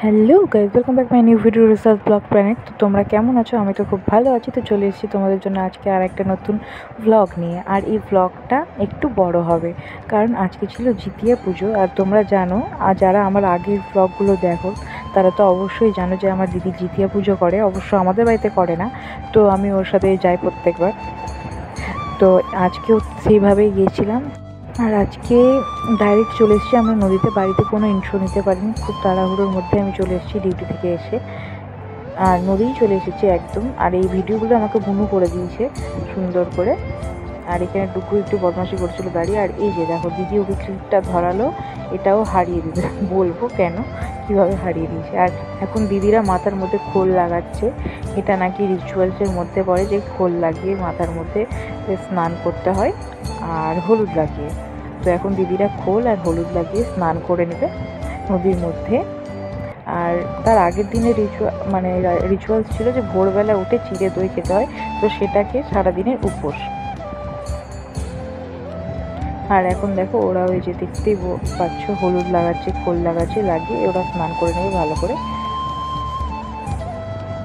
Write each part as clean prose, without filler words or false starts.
Hello guys, welcome back my new video research blog planet. তো তোমরা কেমন আছো? আমি তো খুব ভালো আছি। তো চলে এসেছি তোমাদের জন্য আজকে আর একটা নতুন ভ্লগ নিয়ে। আর এই ভ্লগটা একটু বড় হবে, কারণ আজকে ছিল জিতিয়া পুজো। আর তোমরা জানো, আর যারা আমার আগের ভ্লগগুলো দেখো তারা তো অবশ্যই জানো যে আমার দিদি জিতিয়া পুজো করে। অবশ্য আমাদের বাড়িতে করে না, তো আমি ওর সাথে যাই প্রত্যেকবার। তো আজকেও সেইভাবেই গিয়েছিলাম। আর আজকে ডাইরেক্ট চলে এসেছি আমরা নদীতে। বাড়িতে কোনো ইন্ট্রো নিতে পারিনি, খুব তাড়াহুড়োর মধ্যে আমি চলে এসেছি ডিউটি থেকে এসে। আর নদীই চলে এসেছি একদম। আর এই ভিডিওগুলো আমাকে বুনু করে দিয়েছে সুন্দর করে। আর এখানে ডুগু একটু বদমাশি করছিল দাঁড়িয়ে। আর এই যে দেখো, দিদি ওকে ক্লিপটা ধরালো, এটাও হারিয়ে দিবে। বলবো কেন, কীভাবে হারিয়ে দিয়েছে। আর এখন দিদিরা মাথার মধ্যে খোল লাগাচ্ছে। এটা নাকি রিচুয়ালসের মধ্যে পড়ে যে খোল লাগিয়ে মাথার মধ্যে স্নান করতে হয় আর হলুদ লাগিয়ে। তো এখন দিদিরা খোল আর হলুদ লাগিয়ে স্নান করে নেবে নদীর মধ্যে। আর তার আগের দিনে রিচুয়ালস ছিল যে ভোরবেলা উঠে চিড়ে দই খেতে হয়, তো সেটাকে সারাদিনের উপোস। আর এখন দেখো ওরা ওই যে দেখতেই পাচ্ছ হলুদ লাগাচ্ছে, খোল লাগাচ্ছে, লাগিয়ে ওরা স্নান করে নেবে ভালো করে।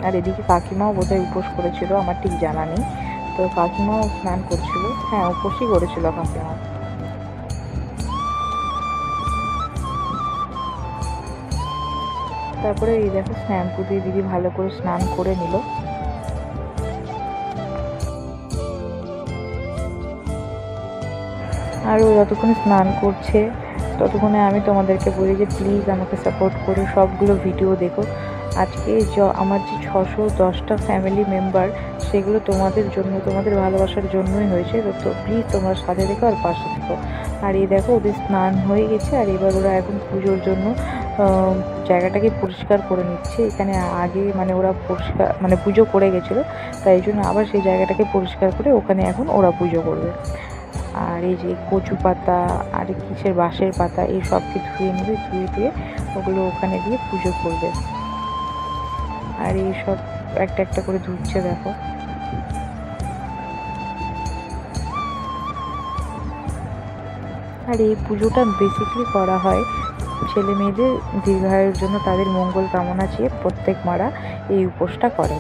আর এদিকে কাকিমাও বোধহয় উপোস করেছিল, আমার ঠিক জানা নেই। তো কাকিমাও স্নান করছিল, হ্যাঁ উপোসই করেছিল কাকিমা। তারপরে এই দেখো শ্যাম্পু দিয়ে দিদি ভালো করে স্নান করে নিল। আর ও যতক্ষণে স্নান করছে ততক্ষণে আমি তোমাদেরকে বলি যে প্লিজ আমাকে সাপোর্ট করে সবগুলো ভিডিও দেখো। আজকে আমার যে 610টা ফ্যামিলি মেম্বার, সেগুলো তোমাদের জন্য, তোমাদের ভালোবাসার জন্যই হয়েছে। তো প্লিজ তোমরা সাথে দেখো আর পাশে থেকো। আর এই দেখো ওদের স্নান হয়ে গেছে, আর এবার ওরা এখন পুজোর জন্য জায়গাটাকে পরিষ্কার করে নিচ্ছে। এখানে আগে ওরা পরিষ্কার পুজো করে গেছিলো, তাই জন্য আবার সেই জায়গাটাকে পরিষ্কার করে ওখানে এখন ওরা পুজো করবে। আর এই যে কচু পাতা আর কিসের বাঁশের পাতা, এই সবকে ধুয়ে নেবে, ধুয়ে ওগুলো ওখানে দিয়ে পুজো করবে। আর এই সব একটা একটা করে ধুচ্ছে দেখো। আর এই পুজোটা বেসিক্যালি করা হয় ছেলে মেয়েদের দীর্ঘায়ুর জন্য, তাদের মঙ্গল কামনা চেয়ে প্রত্যেক মারা এই উপোসটা করে।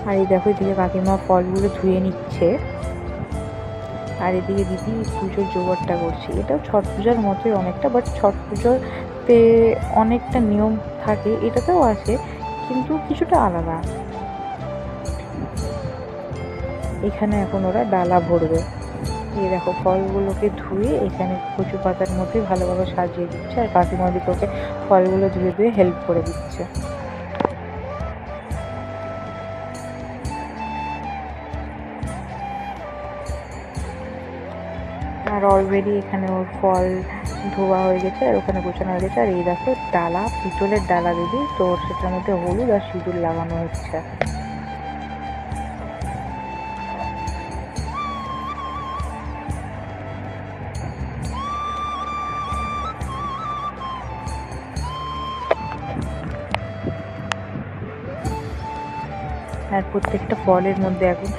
আর এই দেখো এদিকে কাকিমা ফলগুলো ধুয়ে নিচ্ছে, আর এদিকে দিদি পুজোর জোগাড়টা করছে। এটাও ছট পূজার মতোই অনেকটা, বাট ছট পুজোতে অনেকটা নিয়ম থাকে, এটাতেও আছে কিন্তু কিছুটা আলাদা। এখানে এখন ওরা ডালা ভরবে। এই দেখো ফলগুলোকে ধুয়ে এখানে কচু পাতার মধ্যে ভালোভাবে সাজিয়ে দিচ্ছে, আর কাকিমা দিকে ওকে ফলগুলো ধুয়ে হেল্প করে দিচ্ছে। আর অলরেডি এখানে ওর ফল ধোয়া হয়ে গেছে আর ওখানে গোছানো হয়ে গেছে। আর এই দেখো ডালা, পিতলের ডালা দিদি, তো সেটার মধ্যে হলুদ আর সিঁদুর লাগানো হচ্ছে। আর প্রত্যেকটা ফলের মধ্যে এখন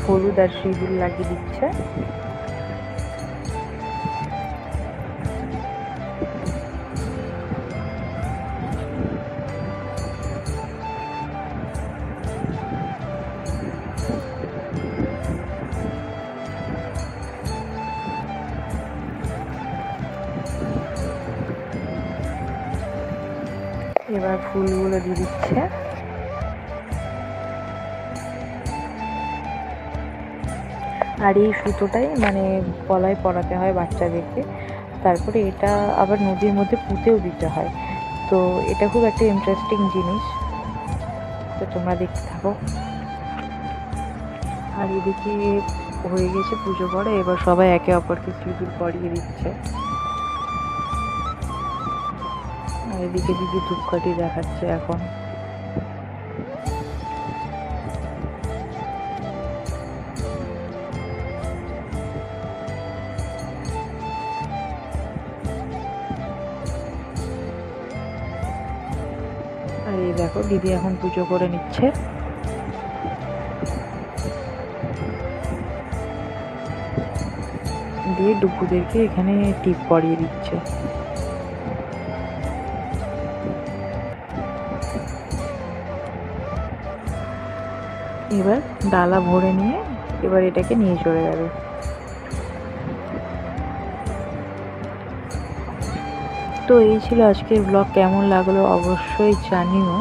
হলুদ আর সিঁদুর লাগিয়ে দিচ্ছে। এবার ফুলগুলো দিয়ে দিচ্ছে। আর এই সুতোটাই গলায় পরাতে হয় বাচ্চাদেরকে, তারপরে এটা আবার নদীর মধ্যে পুঁতেও দিতে হয়। তো এটা খুব একটা ইন্টারেস্টিং জিনিস, তো তোমরা দেখতে থাকো। আর এদিকে হয়ে গেছে পুজো করা, এবার সবাই একে অপরকে সিঁদুর পরিয়ে দিচ্ছে। আর এদিকে দিদি ধূপকাঠি দেখাচ্ছে এখন। আর এই দেখো দিদি এখন পুজো করে নিচ্ছে। দিয়ে ডুগুদেরকে এখানে টিপ পরিয়ে দিচ্ছে। এবার ডালা ভরে নিয়ে এবার এটাকে নিয়ে চলে যাবে। তো এই ছিল আজকের ব্লগ, কেমন লাগলো অবশ্যই জানিও।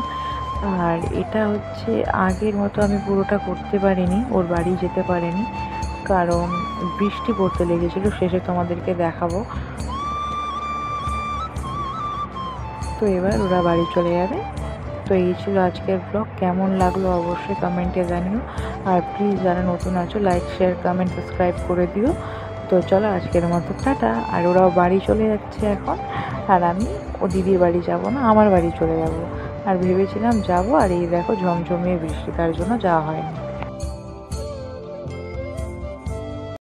আর এটা হচ্ছে আগের মতো আমি পুরোটা করতে পারিনি, ওর বাড়ি যেতে পারিনি কারণ বৃষ্টি পড়তে লেগেছিল, শেষে তোমাদেরকে দেখাবো। তো এবার ওরা বাড়ি চলে যাবে। তো এই ছিল আজকের ব্লগ, কেমন লাগলো অবশ্যই কমেন্টে জানিও। আর প্লিজ যারা নতুন আছো লাইক শেয়ার কমেন্ট সাবস্ক্রাইব করে দিও। তো চলো আজকের মতো টাটা। আর ওরাও বাড়ি চলে যাচ্ছে এখন, আর আমি ও দিদির বাড়ি যাব না, আমার বাড়ি চলে যাব। আর ভেবেছিলাম যাব, আর এই দেখো ঝমঝমিয়ে বৃষ্টি, তার জন্য যাওয়া হয়নি।